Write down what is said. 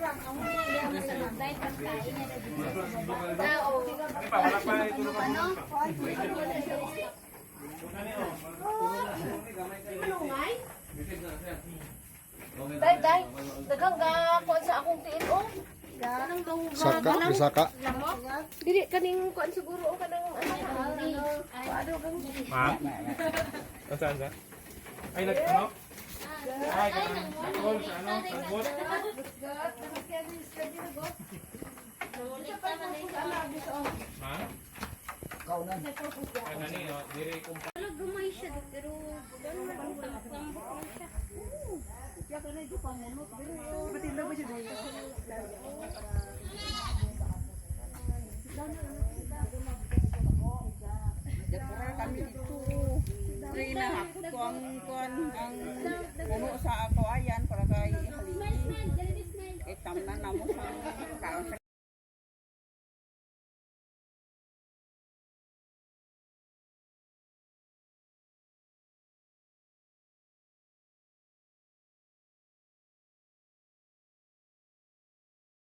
Day, daghang kuan sa akong tiin oh. Saka, bisaka. Dili kaning kuan siguro o kanang ano kang Ma? Saan ka? Ay, ano? Ay, kanang alcohol sa ano? Sagbot? Ma? Ano ni, diri kung gumay siya pero tambok siya. Kami dito. Rina hapot ko ang puno sa ako ayan para kay